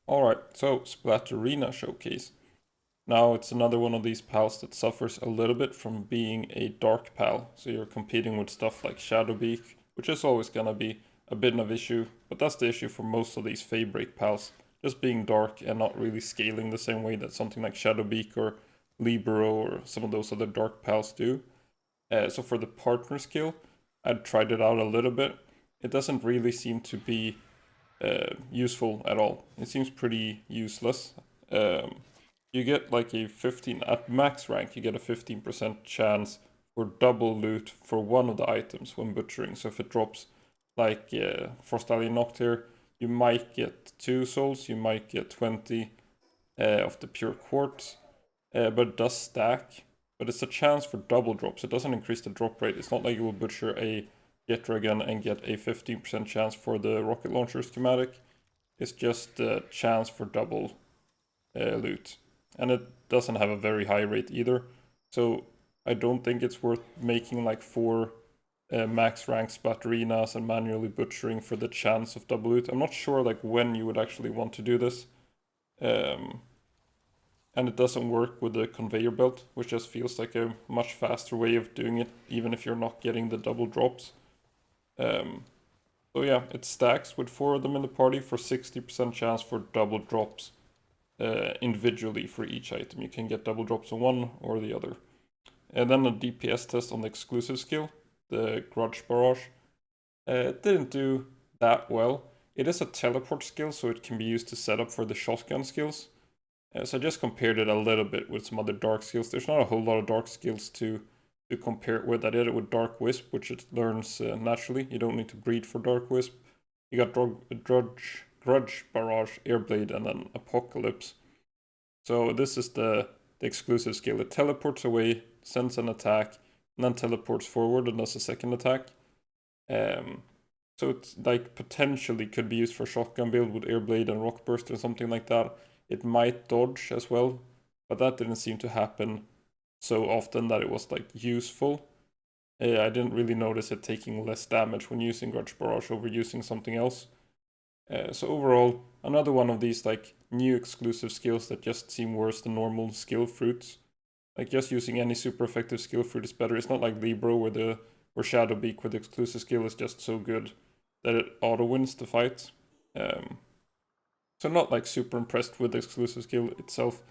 Alright, so Splatterina showcase. Now it's another one of these pals that suffers a little bit from being a dark pal. So you're competing with stuff like Shadowbeak, which is always gonna be a bit of an issue, but that's the issue for most of these Feybreak pals. Just being dark and not really scaling the same way that something like Shadowbeak or Libero or some of those other dark pals do. So for the partner skill, I'd tried it out a little bit. It doesn't really seem to be useful at all. It seems pretty useless. You get like a 15, at max rank, you get a 15% chance for double loot for one of the items when butchering. So if it drops like Frostallion Noctir, you might get 2 souls, you might get 20 of the pure quartz, but it does stack. But it's a chance for double drops. It doesn't increase the drop rate. It's not like you will butcher a Jet Dragon and get a 15% chance for the rocket launcher schematic. It's just a chance for double loot. And it doesn't have a very high rate either. So I don't think it's worth making like 4 max rank Splatterinas and manually butchering for the chance of double loot. I'm not sure like when you would actually want to do this. And it doesn't work with the conveyor belt, which just feels like a much faster way of doing it, even if you're not getting the double drops. So yeah, it stacks with 4 of them in the party for 60% chance for double drops individually for each item. You can get double drops on one or the other. And then a DPS test on the exclusive skill, the Grudge Barrage. It didn't do that well. It is a teleport skill, so it can be used to set up for the shotgun skills. So I just compared it a little bit with some other dark skills. There's not a whole lot of dark skills to compare it with. I did it with Dark Wisp, which it learns naturally. You don't need to breed for Dark Wisp. You got Grudge, Barrage, Airblade, and then Apocalypse. So this is the exclusive skill. It teleports away, sends an attack, and then teleports forward and does a second attack. So it's like potentially could be used for shotgun build with Airblade and Rock Burst or something like that. It might dodge as well, but that didn't seem to happen so often that it was like useful. I didn't really notice it taking less damage when using Grudge Barrage over using something else. So overall, another one of these like new exclusive skills that just seem worse than normal skill fruits. Like just using any super effective skill fruit is better. It's not like Libero where Shadowbeak with the exclusive skill is just so good that it auto wins the fight. So not like super impressed with the exclusive skill itself.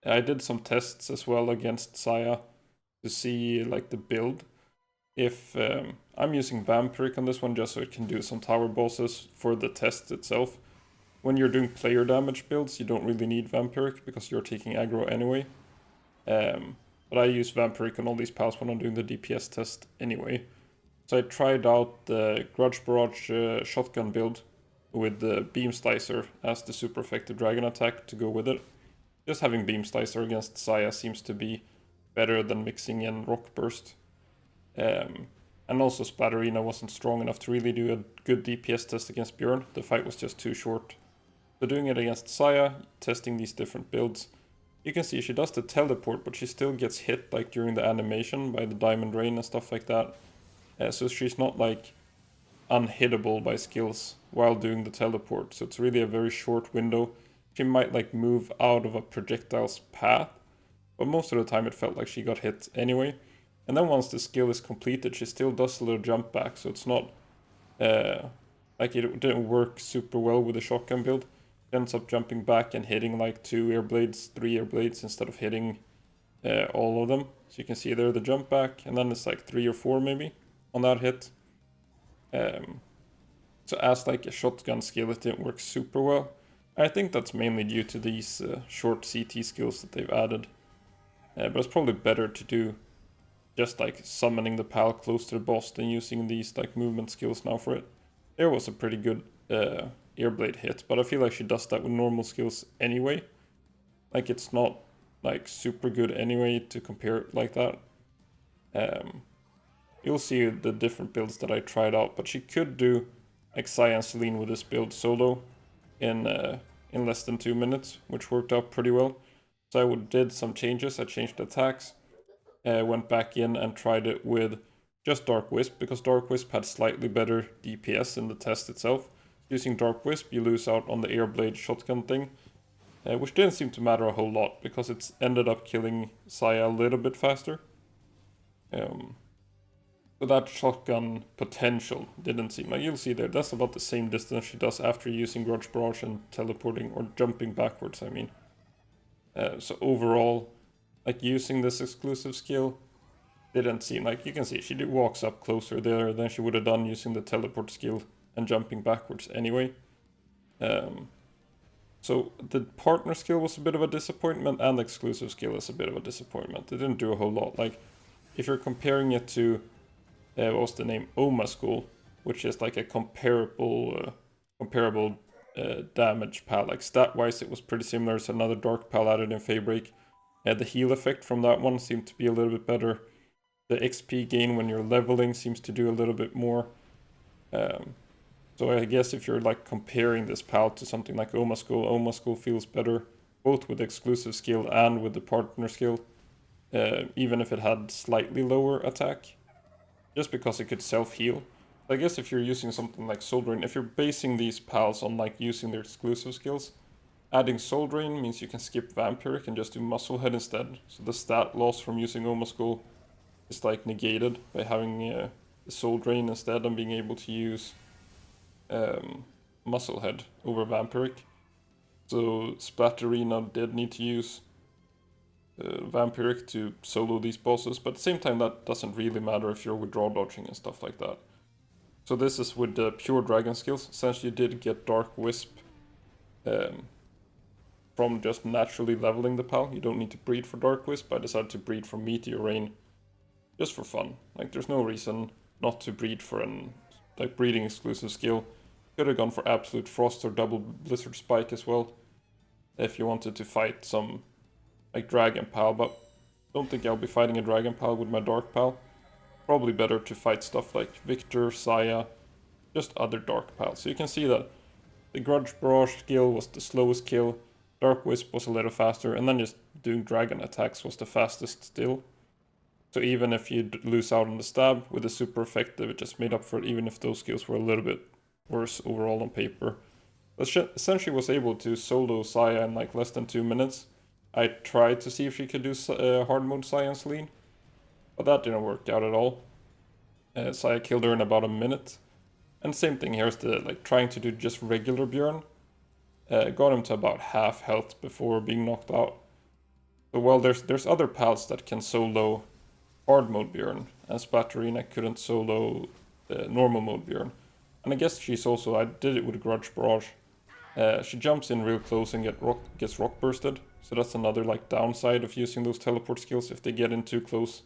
I did some tests as well against Saya to see like the build. If I'm using Vampiric on this one just so it can do some tower bosses for the test itself. When you're doing player damage builds, you don't really need Vampiric because you're taking aggro anyway. But I use Vampiric on all these pals when I'm doing the DPS test anyway. So I tried out the Grudge Barrage shotgun build with the Beam Slicer as the super effective dragon attack to go with it. Just having Beam Slicer against Saya seems to be better than mixing in Rock Burst. And also Splatterina wasn't strong enough to really do a good DPS test against Bjorn. The fight was just too short. So doing it against Saya, testing these different builds, you can see she does the teleport, but she still gets hit like during the animation by the Diamond Rain and stuff like that. So she's not like unhittable by skills while doing the teleport. So it's really a very short window. She might like move out of a projectile's path, but most of the time it felt like she got hit anyway. And then once the skill is completed, she still does a little jump back, so it's not like it didn't work super well with the shotgun build. She ends up jumping back and hitting like 2 airblades, 3 airblades instead of hitting all of them. So you can see there the jump back, and then it's like 3 or 4 maybe on that hit. So as like a shotgun skill, it didn't work super well. I think that's mainly due to these short CT skills that they've added. But it's probably better to do just like summoning the pal close to the boss than using these like movement skills now for it. There was a pretty good airblade hit, but I feel like she does that with normal skills anyway. Like it's not like super good anyway to compare it like that. You'll see the different builds that I tried out, but she could do like Saya and Celine with this build solo in less than 2 minutes, which worked out pretty well. So I did some changes. I changed attacks, went back in and tried it with just Dark Wisp, because Dark Wisp had slightly better DPS in the test itself. using Dark Wisp, you lose out on the air blade shotgun thing, which didn't seem to matter a whole lot because it's ended up killing Saya a little bit faster. So that shotgun potential didn't seem like, you'll see there, that's about the same distance she does after using Grudge Barrage and teleporting or jumping backwards, I mean. So overall, like using this exclusive skill didn't seem like, you can see she walks up closer there than she would have done using the teleport skill and jumping backwards anyway. So the partner skill was a bit of a disappointment and the exclusive skill is a bit of a disappointment. It didn't do a whole lot. Like if you're comparing it to what was the name, Oma School, which is like a comparable damage pal. Like stat wise it was pretty similar. It's another dark pal added in Feybreak. The heal effect from that one seemed to be a little bit better. The XP gain when you're leveling seems to do a little bit more. So I guess if you're like comparing this pal to something like Oma School feels better both with the exclusive skill and with the partner skill, even if it had slightly lower attack, just because it could self-heal. I guess if you're using something like Soul Drain, if you're basing these pals on like using their exclusive skills, adding Soul Drain means you can skip Vampiric and just do Muscle Head instead. So the stat loss from using Oma School is like negated by having the Soul Drain instead and being able to use Muscle Head over Vampiric. So Splatterina did need to use Vampiric to solo these bosses, but at the same time that doesn't really matter if you're withdraw dodging and stuff like that. So this is with the pure dragon skills. Essentially you did get Dark Wisp from just naturally leveling the pal. You don't need to breed for Dark Wisp. I decided to breed for Meteor Rain just for fun. Like there's no reason not to breed for an like breeding exclusive skill. Could have gone for Absolute Frost or Double Blizzard Spike as well if you wanted to fight some like Dragon Pal, but don't think I'll be fighting a Dragon Pal with my Dark Pal. Probably better to fight stuff like Victor, Saya, just other Dark Pals. So you can see that the Grudge Barrage skill was the slowest kill, Dark Wisp was a little faster, and then just doing Dragon attacks was the fastest still. So even if you lose out on the stab, with the super effective it just made up for it, even if those skills were a little bit worse overall on paper. Essentially was able to solo Saya in like less than 2 minutes. I tried to see if she could do hard mode Saya and Selene, but that didn't work out at all. Saya killed her in about a minute. And same thing, here's the like trying to do just regular Bjorn. Got him to about half health before being knocked out. So well, there's other pals that can solo hard mode Bjorn, and Splatterina couldn't solo normal mode Bjorn. And I guess she's also, I did it with Grudge Barrage. She jumps in real close and gets rock bursted. So that's another like downside of using those teleport skills. If they get in too close,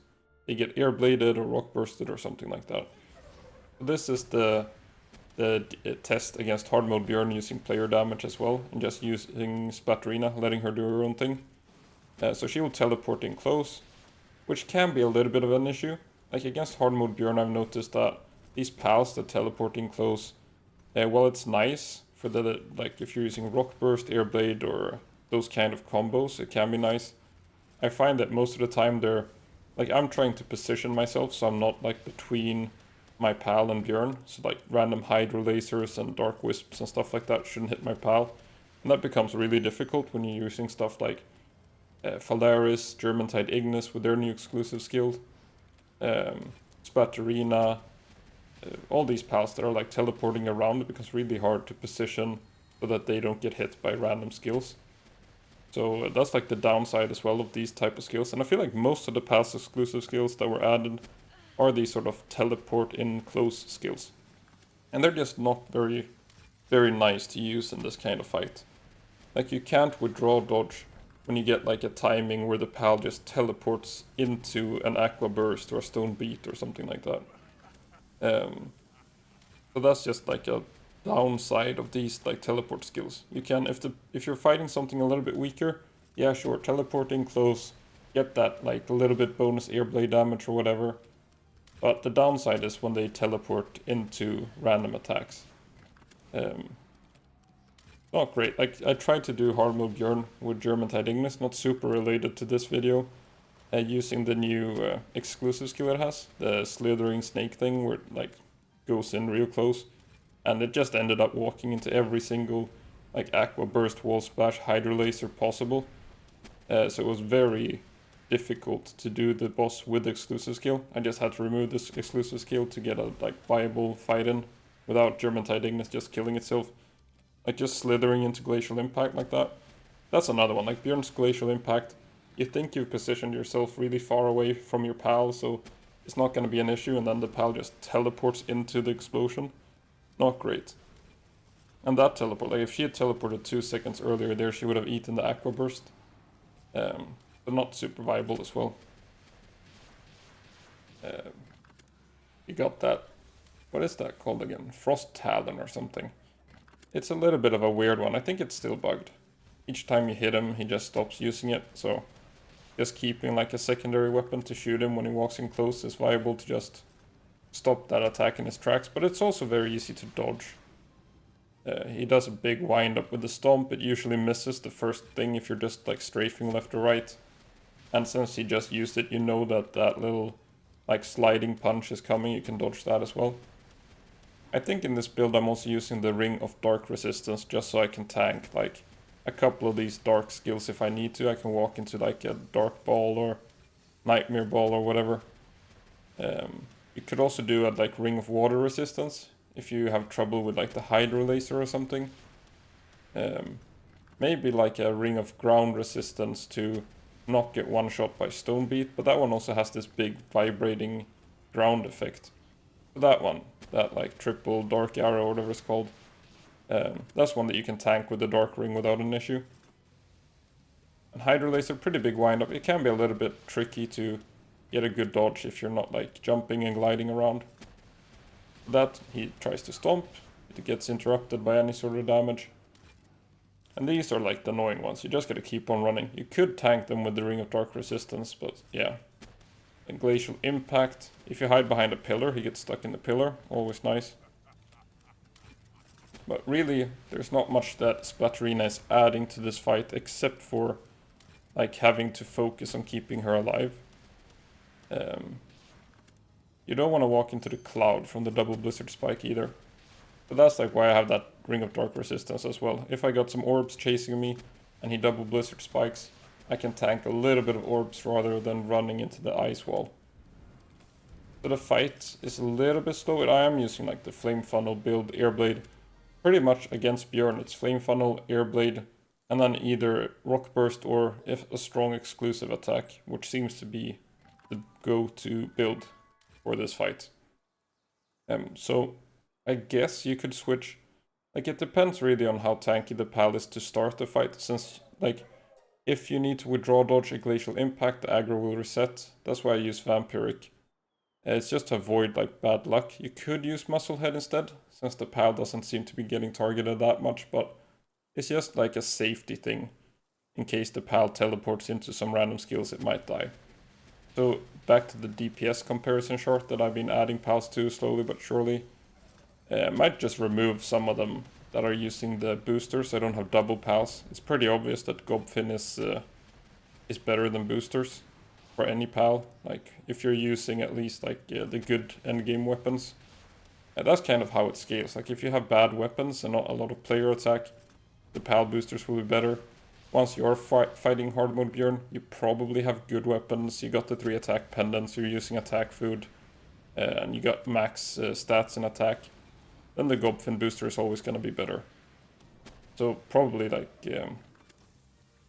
they get air bladed or rock bursted or something like that. So this is the test against hard mode Bjorn using player damage as well, and just using Splatterina, letting her do her own thing. So she will teleport in close, which can be a little bit of an issue. Like against hard mode Bjorn, I've noticed that these pals that teleport in close, well, it's nice for the like if you're using rock burst, air blade, or those kind of combos, it can be nice. I find that most of the time they're like, I'm trying to position myself so I'm not like between my pal and Bjorn. So like random hydro lasers and dark wisps and stuff like that shouldn't hit my pal. And that becomes really difficult when you're using stuff like Phalaris, Germantide Ignis with their new exclusive skill, Splatterina, all these pals that are like teleporting around. It becomes really hard to position so that they don't get hit by random skills. So that's like the downside as well of these type of skills. And I feel like most of the past exclusive skills that were added are these sort of teleport in close skills. And they're just not very, very nice to use in this kind of fight. Like you can't withdraw dodge when you get like a timing where the pal just teleports into an aqua burst or a stone beat or something like that. So that's just like a downside of these like teleport skills. You can, if you're fighting something a little bit weaker, yeah sure, teleporting close, get that like a little bit bonus air blade damage or whatever. But the downside is when they teleport into random attacks. Not great. Like I tried to do hard mode Bjorn with Germantide Ignis, not super related to this video, using the new exclusive skill it has, the slithering snake thing where it like goes in real close. and it just ended up walking into every single like Aqua Burst, Wall Splash, Hydro Laser possible. So it was very difficult to do the boss with the exclusive skill. I just had to remove this exclusive skill to get a like viable fight in without German Tide Ignis just killing itself. Like just slithering into Glacial Impact like that. That's another one, like Bjorn's Glacial Impact. You think you've positioned yourself really far away from your pal, so it's not going to be an issue, and then the pal just teleports into the explosion. Not great. And that teleport, like if she had teleported 2 seconds earlier there, she would have eaten the Aqua Burst. But not super viable as well. You got that, what is that called again? Frost Talon or something. It's a little bit of a weird one. I think it's still bugged. Each time you hit him, he just stops using it, so just keeping like a secondary weapon to shoot him when he walks in close is viable to just stop that attack in his tracks, but it's also very easy to dodge. He does a big wind up with the stomp. It usually misses the first thing if you're just like strafing left or right. And since he just used it, you know that that little like sliding punch is coming. You can dodge that as well. I think in this build I'm also using the Ring of Dark Resistance just so I can tank like a couple of these dark skills if I need to. I can walk into like a Dark Ball or Nightmare Ball or whatever. You could also do a like Ring of Water Resistance if you have trouble with like the Hydro Laser or something. Maybe like a Ring of Ground Resistance to not get one shot by Stone Beat, but that one also has this big vibrating ground effect. So that one, that like triple Dark Arrow or whatever it's called, that's one that you can tank with the Dark Ring without an issue. And Hydro Laser, pretty big wind up. It can be a little bit tricky to get a good dodge if you're not like jumping and gliding around. That he tries to stomp, it gets interrupted by any sort of damage. And these are like the annoying ones, you just gotta keep on running. You could tank them with the Ring of Dark Resistance, but yeah. And Glacial Impact, if you hide behind a pillar, he gets stuck in the pillar, always nice. But really, there's not much that Splatterina is adding to this fight, except for like having to focus on keeping her alive. You don't want to walk into the cloud from the double Blizzard Spike either. But that's like why I have that Ring of Dark Resistance as well. If I got some orbs chasing me and he double Blizzard Spikes, I can tank a little bit of orbs rather than running into the ice wall. So the fight is a little bit slow. I am using like the Flame Funnel build, Airblade. Pretty much against Bjorn, it's Flame Funnel, Airblade, and then either Rock Burst or if a strong exclusive attack, which seems to be the go-to build for this fight. So I guess you could switch, like it depends really on how tanky the pal is to start the fight, since like if you need to withdraw dodge a Glacial Impact, the aggro will reset. That's why I use Vampiric. It's just to avoid like bad luck. You could use Musclehead instead, since the pal doesn't seem to be getting targeted that much, but it's just like a safety thing. In case the pal teleports into some random skills, it might die. So back to the DPS comparison chart that I've been adding pals to slowly but surely. I might just remove some of them that are using the boosters, so I don't have double pals. It's pretty obvious that Gobfin is better than boosters for any pal. Like if you're using at least like the good endgame weapons. That's kind of how it scales. Like if you have bad weapons and not a lot of player attack, the pal boosters will be better. Once you're fighting hard mode Bjorn, you probably have good weapons. You got the 3 attack pendants, you're using attack food, and you got max stats in attack. Then the Gobfin booster is always going to be better. So probably like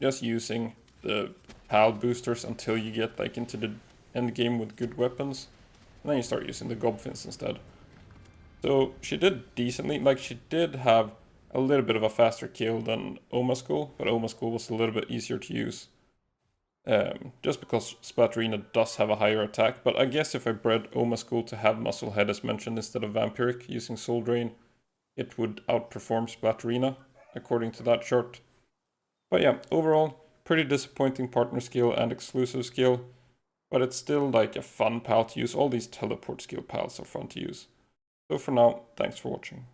just using the pal boosters until you get like into the end game with good weapons, and then you start using the Gobfins instead. So she did decently. Like she did have a little bit of a faster kill than Omaskull, but Omaskull was a little bit easier to use. Just because Splatterina does have a higher attack, but I guess if I bred Omaskull to have Musclehead as mentioned instead of Vampiric using Soul Drain, it would outperform Splatterina, according to that chart. But yeah, overall, pretty disappointing partner skill and exclusive skill, but it's still like a fun pal to use. All these teleport skill pals are fun to use. So for now, thanks for watching.